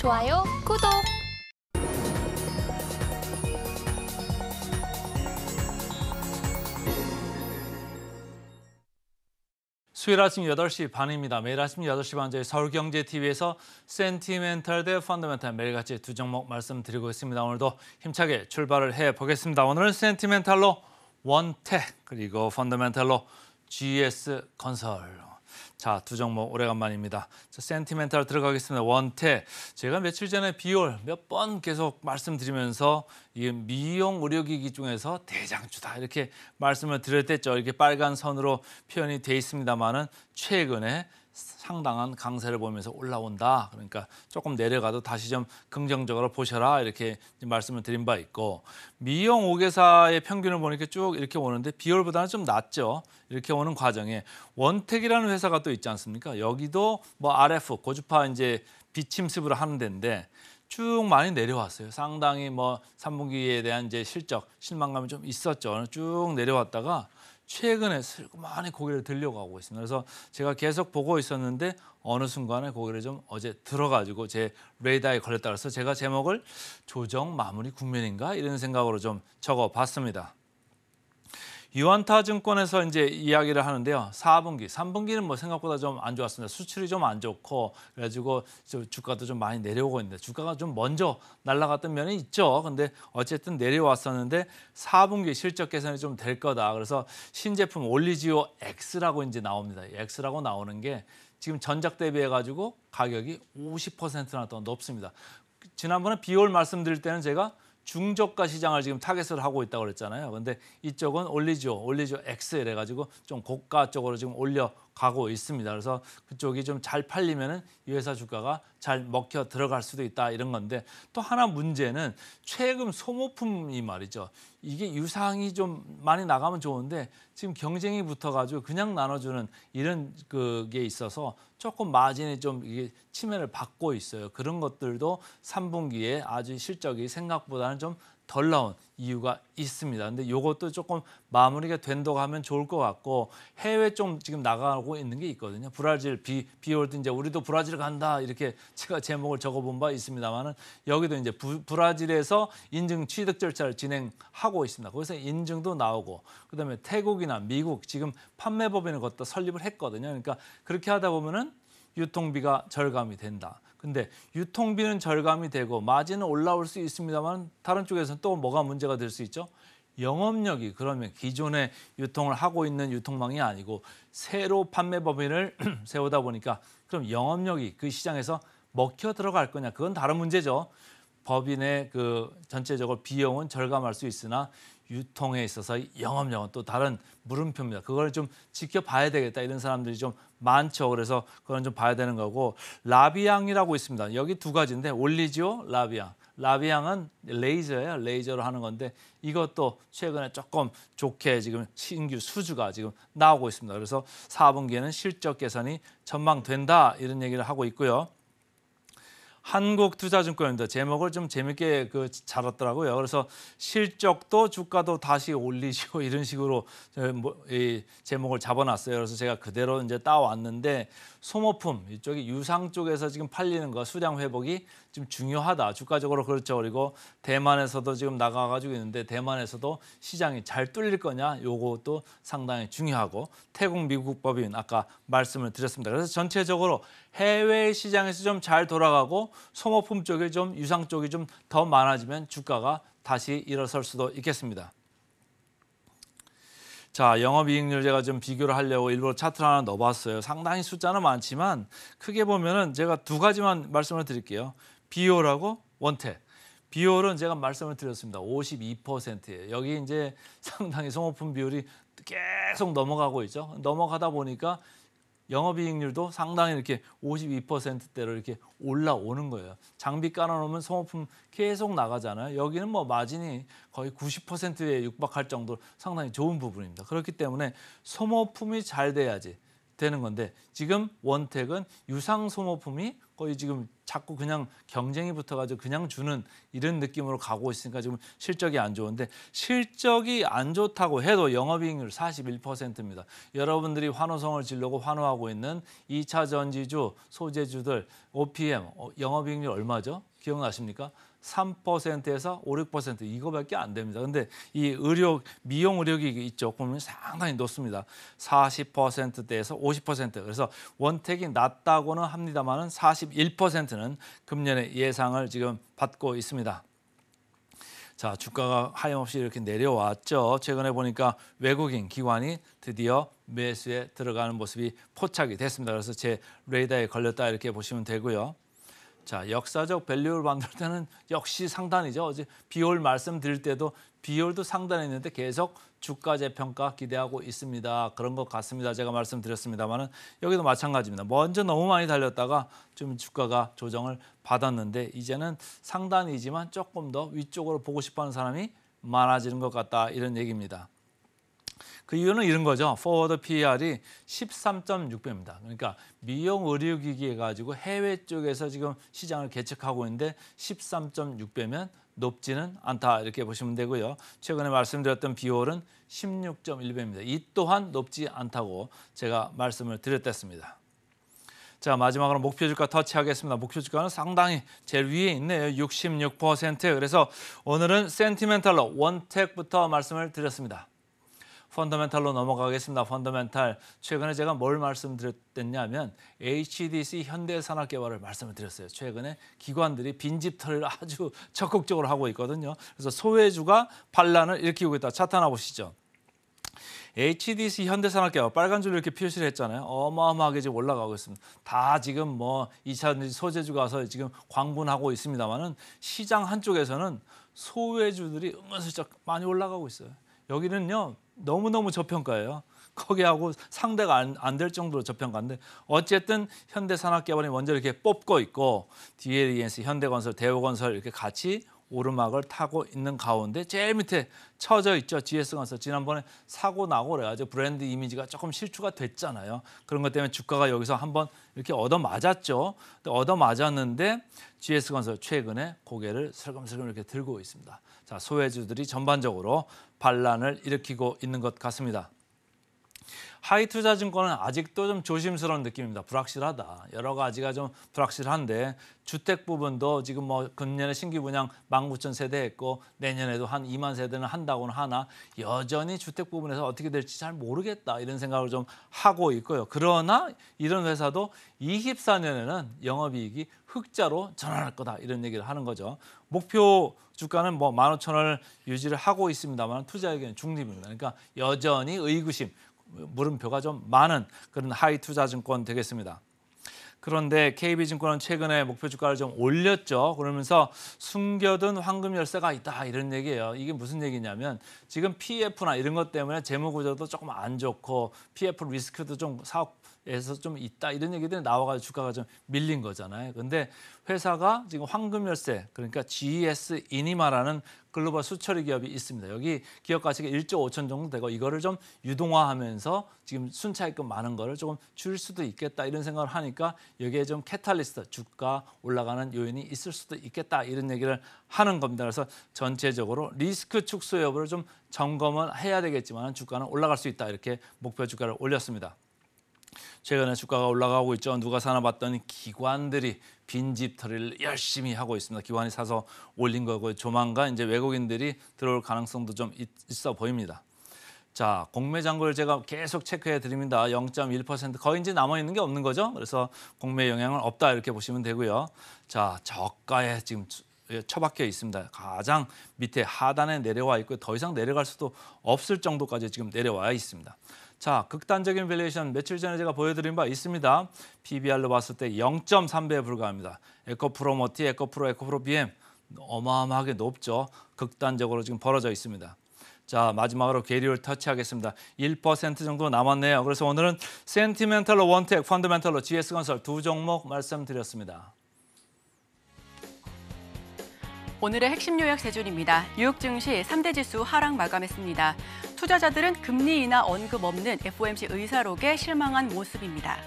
좋아요, 구독! 수요일 아침 8시 반입니다. 매일 아침 8시 반 저희 서울경제TV에서 센티멘탈 대 펀더멘탈 매일같이 두 종목 말씀드리고 있습니다. 오늘도 힘차게 출발을 해보겠습니다. 오늘은 센티멘탈로 원택 그리고 펀더멘탈로 GS건설. 자, 두 종목 오래간만입니다. 자, 센티멘탈 들어가겠습니다. 원택. 제가 며칠 전에 비올 몇 번 계속 말씀드리면서 이 미용 의료기기 중에서 대장주다 이렇게 말씀을 드렸댔죠. 이렇게 빨간 선으로 표현이 돼 있습니다만은 최근에 상당한 강세를 보면서 올라온다. 그러니까 조금 내려가도 다시 좀 긍정적으로 보셔라 이렇게 말씀을 드린 바 있고, 미용 5개사의 평균을 보니까 쭉 이렇게 오는데 비올보다는 좀 낮죠. 이렇게 오는 과정에 원택이라는 회사가 또 있지 않습니까? 여기도 뭐 RF 고주파 이제 비침습으로 하는 데인데 쭉 많이 내려왔어요. 상당히 뭐 3분기에 대한 이제 실적 실망감이 좀 있었죠. 쭉 내려왔다가 최근에 슬그머니 고개를 들려가고 있습니다. 그래서 제가 계속 보고 있었는데 어느 순간에 고개를 좀 어제 들어가지고 제 레이더에 걸렸다 그래서 제가 제목을 조정 마무리 국면인가 이런 생각으로 좀 적어봤습니다. 유안타증권에서 이제 이야기를 하는데요. 4분기, 3분기는 뭐 생각보다 좀 안 좋았습니다. 수출이 좀 안 좋고 그래가지고 주가도 좀 많이 내려오고 있는데 주가가 좀 먼저 날아갔던 면이 있죠. 근데 어쨌든 내려왔었는데 4분기 실적 개선이 좀 될 거다. 그래서 신제품 올리지오 X라고 이제 나옵니다. X라고 나오는 게 지금 전작 대비해 가지고 가격이 50%나 더 높습니다. 지난번에 비올 말씀드릴 때는 제가 중저가 시장을 지금 타겟을 하고 있다고 그랬잖아요. 근데 이쪽은 올리지오 XL 해가지고 좀 고가 쪽으로 지금 올려가고 있습니다. 그래서 그쪽이 좀 잘 팔리면은 이 회사 주가가 잘 먹혀 들어갈 수도 있다 이런 건데, 또 하나 문제는 최근 소모품이 말이죠. 이게 유상이 좀 많이 나가면 좋은데 지금 경쟁이 붙어가지고 그냥 나눠주는 이런 그게 있어서 조금 마진이 좀 이게 침해를 받고 있어요. 그런 것들도 3분기에 아주 실적이 생각보다는 좀 덜 나온 이유가 있습니다. 근데 이것도 조금 마무리가 된다고 하면 좋을 것 같고, 해외 좀 지금 나가고 있는 게 있거든요. 브라질 비올 때 이제 우리도 브라질 간다 이렇게 제가 제목을 적어본 바 있습니다만은 여기도 이제 브라질에서 인증 취득 절차를 진행하고 있습니다. 거기서 인증도 나오고 그다음에 태국이나 미국 지금 판매법인을 갖다 설립을 했거든요. 그러니까 그렇게 하다 보면은 유통비가 절감이 된다. 근데 유통비는 절감이 되고 마진은 올라올 수 있습니다만 다른 쪽에서는 또 뭐가 문제가 될 수 있죠? 영업력이, 그러면 기존에 유통을 하고 있는 유통망이 아니고 새로 판매법인을 세우다 보니까 그럼 영업력이 그 시장에서 먹혀 들어갈 거냐? 그건 다른 문제죠. 법인의 그 전체적으로 비용은 절감할 수 있으나 유통에 있어서 영업력은 또 다른 물음표입니다. 그걸 좀 지켜봐야 되겠다 이런 사람들이 좀 많죠. 그래서 그건 좀 봐야 되는 거고, 라비앙이라고 있습니다. 여기 두 가지인데 올리지오, 라비앙. 라비앙은 레이저예요. 레이저로 하는 건데 이것도 최근에 조금 좋게 지금 신규 수주가 지금 나오고 있습니다. 그래서 4분기에는 실적 개선이 전망된다 이런 얘기를 하고 있고요. 한국투자증권입니다. 제목을 좀 재밌게 잡았더라고요. 그래서 실적도 주가도 다시 올리시고 이런 식으로 이 제목을 잡아놨어요. 그래서 제가 그대로 이제 따왔는데, 소모품 이쪽이 유상 쪽에서 지금 팔리는 거 수량 회복이 좀 중요하다. 주가적으로 그렇죠. 그리고 대만에서도 지금 나가가지고 있는데 대만에서도 시장이 잘 뚫릴 거냐, 요것도 상당히 중요하고, 태국, 미국 법인 아까 말씀을 드렸습니다. 그래서 전체적으로 해외 시장에서 좀 잘 돌아가고 소모품 쪽에 좀 유상 쪽이 좀 더 많아지면 주가가 다시 일어설 수도 있겠습니다. 자, 영업이익률 제가 좀 비교를 하려고 일부러 차트를 하나 넣어봤어요. 상당히 숫자는 많지만 크게 보면은 제가 두 가지만 말씀을 드릴게요. 비올하고 원택. 비올은 제가 말씀을 드렸습니다. 52%예요. 여기 이제 상당히 소모품 비율이 계속 넘어가고 있죠. 넘어가다 보니까 영업이익률도 상당히 이렇게 52%대로 이렇게 올라오는 거예요. 장비 깔아놓으면 소모품 계속 나가잖아요. 여기는 뭐 마진이 거의 90%에 육박할 정도로 상당히 좋은 부분입니다. 그렇기 때문에 소모품이 잘 돼야지 되는 건데, 지금 원택은 유상 소모품이 거의 지금 자꾸 그냥 경쟁이 붙어가지고 그냥 주는 이런 느낌으로 가고 있으니까 지금 실적이 안 좋은데 실적이 안 좋다고 해도 영업이익률 41%입니다. 여러분들이 환호성을 지르고 환호하고 있는 2차 전지주, 소재주들 OPM 영업이익률 얼마죠? 기억나십니까? 3%에서 5, 6% 이거밖에 안 됩니다. 근데 이 미용 의료기기 이쪽 보면 상당히 높습니다. 40%대에서 50%. 그래서 원택이 낮다고는 합니다만은 41%는 금년의 예상을 지금 받고 있습니다. 자, 주가가 하염없이 이렇게 내려왔죠. 최근에 보니까 외국인 기관이 드디어 매수에 들어가는 모습이 포착이 됐습니다. 그래서 제 레이더에 걸렸다 이렇게 보시면 되고요. 자, 역사적 밸류를 만들 때는 역시 상단이죠. 어제 비올 말씀드릴 때도 비올도 상단에 있는데 계속 주가 재평가 기대하고 있습니다. 그런 것 같습니다. 제가 말씀드렸습니다만은 여기도 마찬가지입니다. 먼저 너무 많이 달렸다가 좀 주가가 조정을 받았는데 이제는 상단이지만 조금 더 위쪽으로 보고 싶어하는 사람이 많아지는 것 같다 이런 얘기입니다. 그 이유는 이런 거죠. 포워드 PER이 13.6배입니다. 그러니까 미용 의료기기 가지고 해외 쪽에서 지금 시장을 개척하고 있는데 13.6배면 높지는 않다 이렇게 보시면 되고요. 최근에 말씀드렸던 비율은 16.1배입니다. 이 또한 높지 않다고 제가 말씀을 드렸습니다. 자, 마지막으로 목표 주가 터치하겠습니다. 목표 주가는 상당히 제일 위에 있네요. 66%. 그래서 오늘은 센티멘탈로 원택부터 말씀을 드렸습니다. 펀더멘탈로 넘어가겠습니다. 펀더멘탈. 최근에 제가 뭘 말씀드렸냐면 HDC 현대산업개발을 말씀을 드렸어요. 최근에 기관들이 빈집털이를 아주 적극적으로 하고 있거든요. 그래서 소외주가 반란을 일으키고 있다. 차트 하나 보시죠. HDC 현대산업개발 빨간 줄로 이렇게 표시를 했잖아요. 어마어마하게 지금 올라가고 있습니다. 다 지금 뭐 2차 소재주 가서 지금 광분하고 있습니다만은 시장 한쪽에서는 소외주들이 은근슬쩍 많이 올라가고 있어요. 여기는요 너무너무 저평가예요. 거기하고 상대가 안 될 정도로 저평가인데 어쨌든 현대산업개발이 먼저 이렇게 뽑고 있고 DLENS, 현대건설, 대우건설 이렇게 같이 오르막을 타고 있는 가운데 제일 밑에 처져 있죠. GS건설. 지난번에 사고 나고 그래가지고 브랜드 이미지가 조금 실추가 됐잖아요. 그런 것 때문에 주가가 여기서 한번 이렇게 얻어맞았죠. 얻어맞았는데 GS건설 최근에 고개를 슬금슬금 이렇게 들고 있습니다. 자, 소외주들이 전반적으로 반란을 일으키고 있는 것 같습니다. 하이투자증권은 아직도 좀 조심스러운 느낌입니다. 불확실하다. 여러 가지가 좀 불확실한데 주택 부분도 지금 뭐 금년에 신규 분양 19,000세대 했고 내년에도 한 2만 세대는 한다고는 하나 여전히 주택 부분에서 어떻게 될지 잘 모르겠다 이런 생각을 좀 하고 있고요. 그러나 이런 회사도 24년에는 영업이익이 흑자로 전환할 거다 이런 얘기를 하는 거죠. 목표 주가는 뭐 15,000원을 유지를 하고 있습니다만 투자에게는 중립입니다. 그러니까 여전히 의구심 물음표가 좀 많은 그런 하이 투자 증권 되겠습니다. 그런데 KB증권은 최근에 목표 주가를 좀 올렸죠. 그러면서 숨겨둔 황금 열쇠가 있다 이런 얘기예요. 이게 무슨 얘기냐면 지금 PF나 이런 것 때문에 재무 구조도 조금 안 좋고 PF 리스크도 좀 사업에서 좀 있다 이런 얘기들이 나와가지고 주가가 좀 밀린 거잖아요. 근데 회사가 지금 황금 열쇠 그러니까 GS 이니마라는 글로벌 수처리 기업이 있습니다. 여기 기업 가치가 1조 5천 정도 되고 이거를 좀 유동화하면서 지금 순차익금 많은 거를 조금 줄 수도 있겠다 이런 생각을 하니까 여기에 좀 캐탈리스트 주가 올라가는 요인이 있을 수도 있겠다 이런 얘기를 하는 겁니다. 그래서 전체적으로 리스크 축소 여부를 좀 점검은 해야 되겠지만 주가는 올라갈 수 있다 이렇게 목표 주가를 올렸습니다. 최근에 주가가 올라가고 있죠. 누가 사나 봤더니 기관들이 빈집털이를 열심히 하고 있습니다. 기관이 사서 올린 거고 조만간 이제 외국인들이 들어올 가능성도 좀 있어 보입니다. 자, 공매장고를 제가 계속 체크해 드립니다. 0.1% 거의 이제 남아 있는 게 없는 거죠. 그래서 공매 영향은 없다 이렇게 보시면 되고요. 자, 저가에 지금 처박혀 있습니다. 가장 밑에 하단에 내려와 있고 더 이상 내려갈 수도 없을 정도까지 지금 내려와 있습니다. 자, 극단적인 밸류에이션 며칠 전에 제가 보여드린 바 있습니다. PBR로 봤을 때 0.3배에 불과합니다. 에코프로모티, 에코프로, 에코프로 BM 어마어마하게 높죠. 극단적으로 지금 벌어져 있습니다. 자, 마지막으로 계리를 터치하겠습니다. 1% 정도 남았네요. 그래서 오늘은 센티멘탈로 원택, 펀더멘탈로 GS건설 두 종목 말씀드렸습니다. 오늘의 핵심 요약 세 줄입니다. 뉴욕 증시 3대 지수 하락 마감했습니다. 투자자들은 금리 인하 언급 없는 FOMC 의사록에 실망한 모습입니다.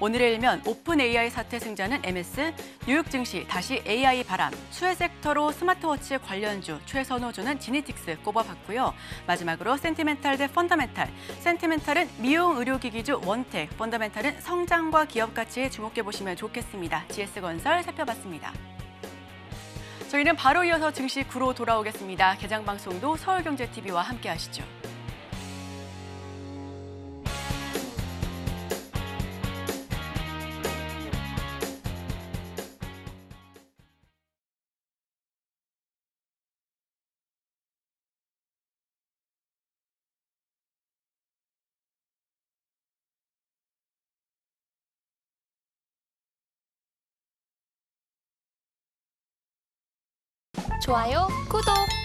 오늘의 일면 오픈 AI 사태 승자는 MS, 뉴욕 증시 다시 AI 바람, 수혜 섹터로 스마트워치 관련주, 최선호주는 지니틱스 꼽아봤고요. 마지막으로 센티멘탈 대 펀더멘탈. 센티멘탈은 미용 의료기기주 원텍, 펀더멘탈은 성장과 기업 가치에 주목해보시면 좋겠습니다. GS건설 살펴봤습니다. 저희는 바로 이어서 증시 구로 돌아오겠습니다. 개장 방송도 서울경제TV와 함께 하시죠. 좋아요, 구독!